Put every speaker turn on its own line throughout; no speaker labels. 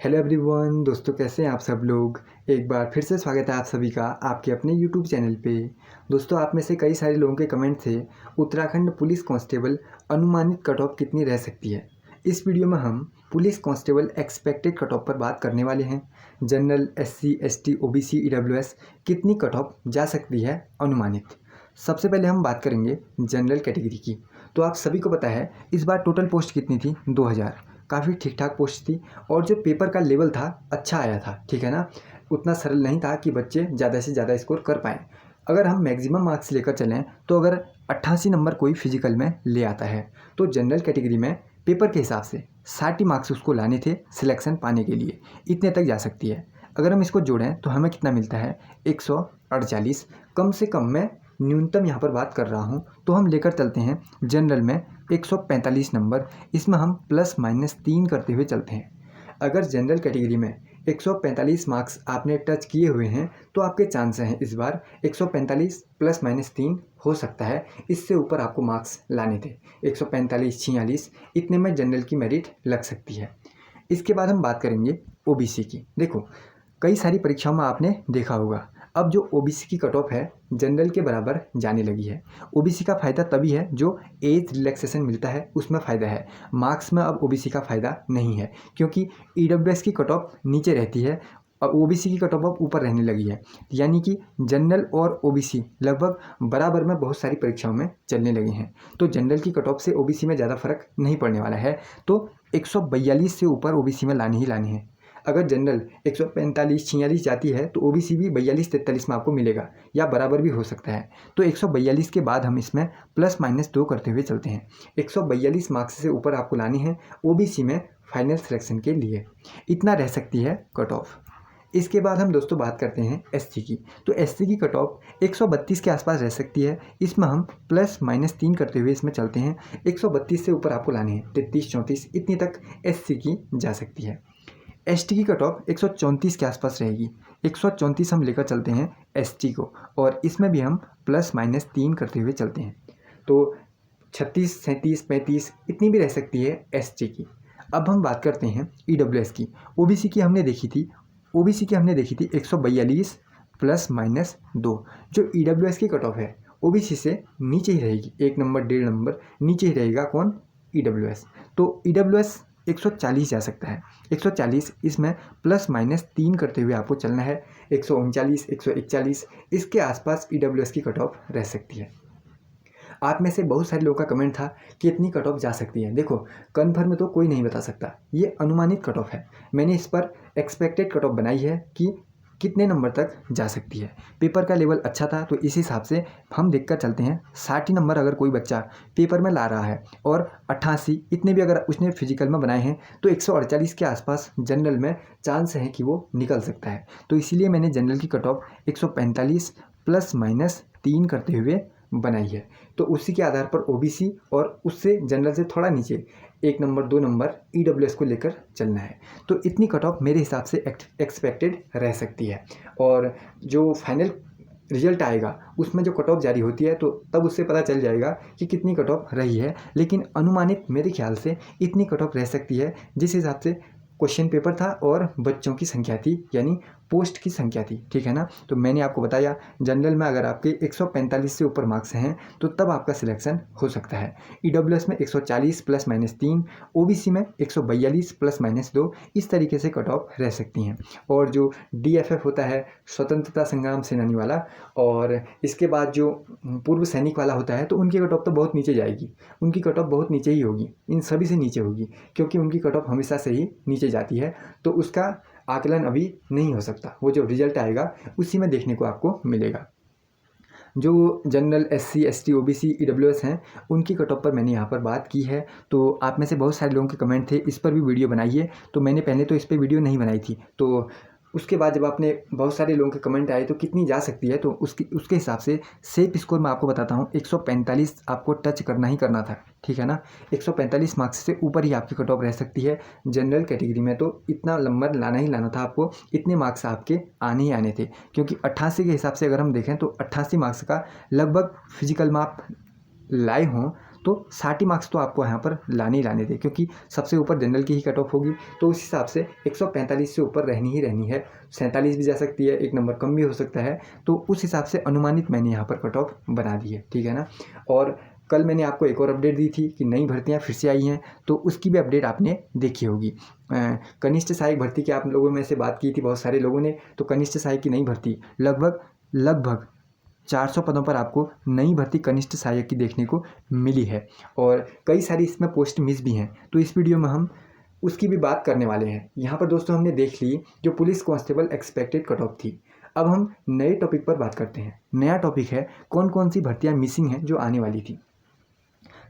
Hello everyone, दोस्तों कैसे हैं आप सब लोग। एक बार फिर से स्वागत है आप सभी का आपके अपने यूट्यूब चैनल पे। दोस्तों, आप में से कई सारे लोगों के कमेंट थे उत्तराखंड पुलिस कांस्टेबल अनुमानित कट ऑफ कितनी रह सकती है। इस वीडियो में हम police constable expected cut off पर बात करने वाले हैं। General, SC, ST, OBC, EWS कितनी कट ऑफ जा सकती है अनुमानित। सबसे पहले हम बात करेंगे जनरल कैटेगरी की। तो आप सभी को पता है इस बार टोटल पोस्ट कितनी थी, 2000। काफ़ी ठीक ठाक पोस्ट थी और जो पेपर का लेवल था अच्छा आया था, ठीक है ना। उतना सरल नहीं था कि बच्चे ज़्यादा से ज़्यादा स्कोर कर पाएँ। अगर हम मैक्सिमम मार्क्स लेकर चलें तो अगर 88 नंबर कोई फिजिकल में ले आता है तो जनरल कैटेगरी में पेपर के हिसाब से 60 मार्क्स उसको लाने थे सिलेक्शन पाने के लिए, इतने तक जा सकती है। अगर हम इसको जोड़ें तो हमें कितना मिलता है, 148। कम से कम मैं न्यूनतम यहाँ पर बात कर रहा हूँ, तो हम लेकर चलते हैं जनरल में 145 नंबर। इसमें हम ±3 करते हुए चलते हैं। अगर जनरल कैटेगरी में 145 मार्क्स आपने टच किए हुए हैं तो आपके चांस हैं इस बार 145 ±3 हो सकता है। इससे ऊपर आपको मार्क्स लाने थे, 145, 46 इतने में जनरल की मेरिट लग सकती है। इसके बाद हम बात करेंगे OBC की। देखो, कई सारी परीक्षाओं में आपने देखा होगा अब जो OBC की कट ऑफ है जनरल के बराबर जाने लगी है। OBC का फ़ायदा तभी है जो एज रिलैक्सेशन मिलता है, उसमें फ़ायदा है। मार्क्स में अब OBC का फ़ायदा नहीं है क्योंकि EWS की कट ऑफ नीचे रहती है और OBC की कट ऑफ अब ऊपर रहने लगी है। यानी कि जनरल और OBC लगभग बराबर में बहुत सारी परीक्षाओं में चलने लगे हैं। तो जनरल की कट ऑफ से OBC में ज़्यादा फर्क नहीं पड़ने वाला है। तो 142 से ऊपर OBC में लानी ही लानी है। अगर जनरल 145, 46 जाती है तो OBC भी 42-43 में आपको मिलेगा या बराबर भी हो सकता है। तो 142 के बाद हम इसमें ±2 करते हुए चलते हैं। 142 मार्क्स से ऊपर आपको लानी है OBC में फाइनल सिलेक्शन के लिए, इतना रह सकती है कट ऑफ। इसके बाद हम दोस्तों बात करते हैं SC की। तो SC की कट ऑफ 132 के आसपास रह सकती है। इसमें हम ±3 करते हुए इसमें चलते हैं। 132 से ऊपर आपको लाने हैं 33, 34 इतनी तक SC की जा सकती है। ST की कट ऑफ 134 के आसपास रहेगी। 134 हम लेकर चलते हैं ST को और इसमें भी हम ±3 करते हुए चलते हैं। तो 36, 37, 35 इतनी भी रह सकती है ST की। अब हम बात करते हैं EWS की। OBC की हमने देखी थी 142 ±2। जो EWS की कट ऑफ है OBC से नीचे ही रहेगी, 1 नंबर 1.5 नंबर नीचे ही रहेगा। कौन? EWS। तो EWS 140 जा सकता है। 140 इसमें ±3 करते हुए आपको चलना है। 139, 141 इसके आसपास EWS की कट ऑफ रह सकती है। आप में से बहुत सारे लोगों का कमेंट था कि इतनी कट ऑफ जा सकती है। देखो, कन्फर्म तो कोई नहीं बता सकता, ये अनुमानित कट ऑफ है। मैंने इस पर एक्सपेक्टेड कट ऑफ बनाई है कि कितने नंबर तक जा सकती है। पेपर का लेवल अच्छा था तो इस हिसाब से हम देखकर चलते हैं। 60 नंबर अगर कोई बच्चा पेपर में ला रहा है और 88 इतने भी अगर उसने फिजिकल में बनाए हैं तो 148 के आसपास जनरल में चांस है कि वो निकल सकता है। तो इसीलिए मैंने जनरल की कट ऑफ 145 ±3 करते हुए बनाई है। तो उसी के आधार पर OBC और उससे जनरल से थोड़ा नीचे 1 नंबर 2 नंबर EWS को लेकर चलना है। तो इतनी कट ऑफ मेरे हिसाब से एक्सपेक्टेड रह सकती है और जो फाइनल रिजल्ट आएगा उसमें जो कट ऑफ जारी होती है तो तब उससे पता चल जाएगा कि कितनी कट ऑफ रही है। लेकिन अनुमानित मेरे ख्याल से इतनी कट ऑफ रह सकती है जिस हिसाब से क्वेश्चन पेपर था और बच्चों की संख्या थी, यानी पोस्ट की संख्या थी, ठीक है ना। तो मैंने आपको बताया जनरल में अगर आपके 145 से ऊपर मार्क्स हैं तो तब आपका सिलेक्शन हो सकता है। EWS में 140 ±3, OBC में 142 ±2 इस तरीके से कट ऑफ रह सकती हैं। और जो DFF होता है स्वतंत्रता संग्राम सेनानी वाला, और इसके बाद जो पूर्व सैनिक वाला होता है तो उनकी कट ऑफ तो बहुत नीचे जाएगी। उनकी कट ऑफ बहुत नीचे ही होगी, इन सभी से नीचे होगी क्योंकि उनकी कट ऑफ हमेशा से ही नीचे जाती है। तो उसका आकलन अभी नहीं हो सकता, वो जो रिजल्ट आएगा उसी में देखने को आपको मिलेगा। जो general, SC, ST, OBC, EWS हैं उनकी कट ऑफ पर मैंने यहाँ पर बात की है। तो आप में से बहुत सारे लोगों के कमेंट थे इस पर भी वीडियो बनाइए, तो मैंने पहले तो इस पर वीडियो नहीं बनाई थी। तो उसके बाद जब आपने बहुत सारे लोगों के कमेंट आए तो कितनी जा सकती है, तो उसके हिसाब से सेफ स्कोर मैं आपको बताता हूँ। 145 आपको टच करना ही करना था, ठीक है ना। 145 मार्क्स से ऊपर ही आपकी कट ऑफ रह सकती है जनरल कैटेगरी में। तो इतना नंबर लाना ही लाना था आपको, इतने मार्क्स आपके आने ही आने थे क्योंकि 88 के हिसाब से अगर हम देखें तो 88 मार्क्स का लगभग फिजिकल में आप लाए हों तो 60 मार्क्स तो आपको यहाँ पर लाने ही लाने थे, क्योंकि सबसे ऊपर जनरल की ही कट ऑफ होगी, तो उस हिसाब से 145 से ऊपर रहनी ही रहनी है। 47 भी जा सकती है, 1 नंबर कम भी हो सकता है, तो उस हिसाब से अनुमानित मैंने यहाँ पर कट ऑफ बना दी है, ठीक है ना। और कल मैंने आपको एक और अपडेट दी थी कि नई भर्तियां फिर से आई हैं, तो उसकी भी अपडेट आपने देखी होगी। कनिष्ठ सहायक भर्ती की आप लोगों में से बात की थी बहुत सारे लोगों ने, तो कनिष्ठ सहायक की नई भर्ती लगभग 400 पदों पर आपको नई भर्ती कनिष्ठ सहायक की देखने को मिली है, और कई सारी इसमें पोस्ट मिस भी हैं, तो इस वीडियो में हम उसकी भी बात करने वाले हैं। यहाँ पर दोस्तों हमने देख ली जो police constable expected cut off थी। अब हम नए टॉपिक पर बात करते हैं। नया टॉपिक है कौन कौन सी भर्तियाँ मिसिंग हैं जो आने वाली थी।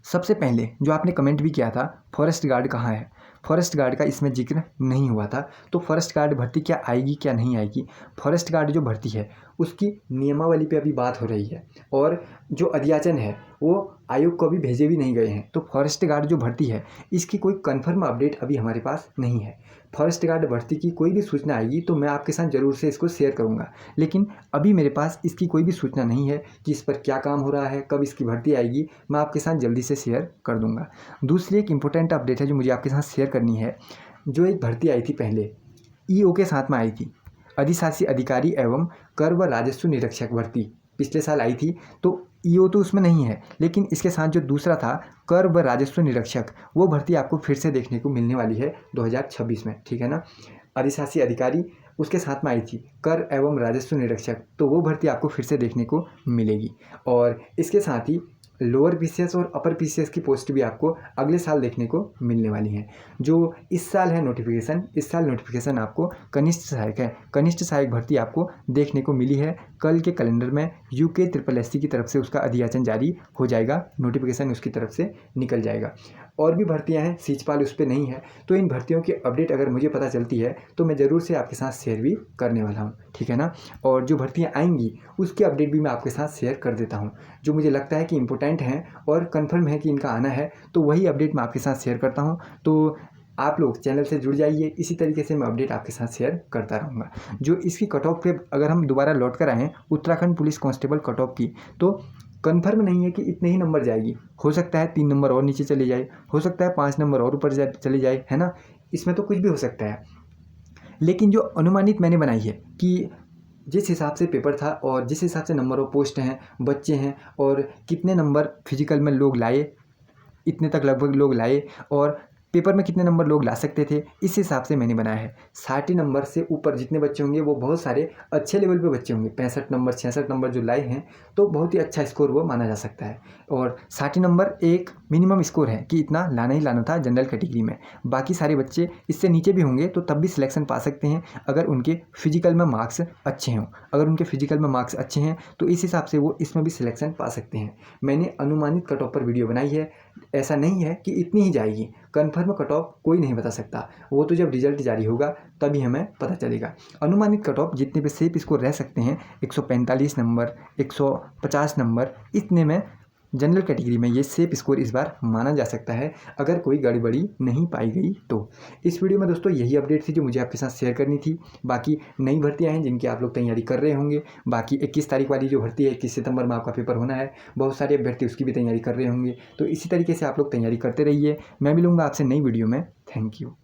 सबसे पहले जो आपने कमेंट भी किया था, फॉरेस्ट गार्ड कहाँ है, फॉरेस्ट गार्ड का इसमें जिक्र नहीं हुआ था, तो फॉरेस्ट गार्ड भर्ती क्या आएगी क्या नहीं आएगी। फॉरेस्ट गार्ड जो भर्ती है उसकी नियमावली पे अभी बात हो रही है, और जो अध्याचन है वो आयोग को अभी भेजे भी नहीं गए हैं, तो फॉरेस्ट गार्ड जो भर्ती है इसकी कोई कन्फर्म अपडेट अभी हमारे पास नहीं है। फॉरेस्ट गार्ड भर्ती की कोई भी सूचना आएगी तो मैं आपके साथ ज़रूर से इसको शेयर करूंगा, लेकिन अभी मेरे पास इसकी कोई भी सूचना नहीं है कि इस पर क्या काम हो रहा है, कब इसकी भर्ती आएगी, मैं आपके साथ जल्दी से शेयर कर दूंगा। दूसरी एक इम्पोर्टेंट अपडेट है जो मुझे आपके साथ शेयर करनी है। जो एक भर्ती आई थी पहले ईओ के साथ में आई थी, अधिशासी अधिकारी एवं कर व राजस्व निरीक्षक भर्ती पिछले साल आई थी, तो ईओ तो उसमें नहीं है, लेकिन इसके साथ जो दूसरा था कर व राजस्व निरीक्षक, वो भर्ती आपको फिर से देखने को मिलने वाली है 2026 में, ठीक है ना। अधिशासी अधिकारी उसके साथ में आई थी कर एवं राजस्व निरीक्षक, तो वो भर्ती आपको फिर से देखने को मिलेगी। और इसके साथ ही लोअर पीसीएस और अपर पीसीएस की पोस्ट भी आपको अगले साल देखने को मिलने वाली हैं। जो इस साल है नोटिफिकेशन, इस साल नोटिफिकेशन आपको कनिष्ठ सहायक है, कनिष्ठ सहायक भर्ती आपको देखने को मिली है। कल के कैलेंडर में यूके SSSC की तरफ से उसका अधियाचन जारी हो जाएगा, नोटिफिकेशन उसकी तरफ से निकल जाएगा। और भी भर्तियां हैं, सीचपाल उस पर नहीं है, तो इन भर्तियों की अपडेट अगर मुझे पता चलती है तो मैं ज़रूर से आपके साथ शेयर भी करने वाला हूँ, ठीक है ना। और जो भर्तियाँ आएंगी उसकी अपडेट भी मैं आपके साथ शेयर कर देता हूँ, जो मुझे लगता है कि इंपॉर्टेंट हैं और कंफर्म है कि इनका आना है, तो वही अपडेट मैं आपके साथ शेयर करता हूँ। तो आप लोग चैनल से जुड़ जाइए, इसी तरीके से मैं अपडेट आपके साथ शेयर करता रहूँगा। जो इसकी कट ऑफ पे अगर हम दोबारा लौट कर आएँ Uttarakhand police constable cut off की, तो कन्फर्म नहीं है कि इतने ही नंबर जाएगी, हो सकता है 3 नंबर और नीचे चले जाए, हो सकता है 5 नंबर और ऊपर चले जाए, है ना, इसमें तो कुछ भी हो सकता है। लेकिन जो अनुमानित मैंने बनाई है कि जिस हिसाब से पेपर था और जिस हिसाब से नंबर ऑफ पोस्ट हैं, बच्चे हैं, और कितने नंबर फिजिकल में लोग लाए, इतने तक लगभग लोग लाए, और पेपर में कितने नंबर लोग ला सकते थे, इस हिसाब से मैंने बनाया है। 60 नंबर से ऊपर जितने बच्चे होंगे वो बहुत सारे अच्छे लेवल पे बच्चे होंगे। 65 नंबर 66 नंबर जो लाए हैं तो बहुत ही अच्छा स्कोर वो माना जा सकता है। और 60 नंबर एक मिनिमम स्कोर है कि इतना लाना ही लाना था जनरल कैटेगरी में। बाकी सारे बच्चे इससे नीचे भी होंगे तो तब भी सिलेक्शन पा सकते हैं अगर उनके फिजिकल में मार्क्स अच्छे हों। अगर उनके फिजिकल में मार्क्स अच्छे हैं तो इस हिसाब से वो इसमें भी सिलेक्शन पा सकते हैं। मैंने अनुमानित कट ऑफ पर वीडियो बनाई है, ऐसा नहीं है कि इतनी ही जाएगी। कन्फर्म कट ऑफ कोई नहीं बता सकता, वो तो जब रिजल्ट जारी होगा तभी हमें पता चलेगा। अनुमानित कट ऑफ जितने पे सेफ स्कोर रह सकते हैं 145 नंबर 150 नंबर, इतने में जनरल कैटेगरी में ये सेफ स्कोर इस बार माना जा सकता है अगर कोई गड़बड़ी नहीं पाई गई तो। इस वीडियो में दोस्तों यही अपडेट थी जो मुझे आपके साथ शेयर करनी थी। बाकी नई भर्तियां हैं जिनकी आप लोग तैयारी कर रहे होंगे। बाकी 21 तारीख वाली जो भर्ती है 21 सितंबर में आपका पेपर होना है, बहुत सारे अभ्यर्थी उसकी भी तैयारी कर रहे होंगे। तो इसी तरीके से आप लोग तैयारी करते रहिए। मैं मिलूंगा आपसे नई वीडियो में। Thank you.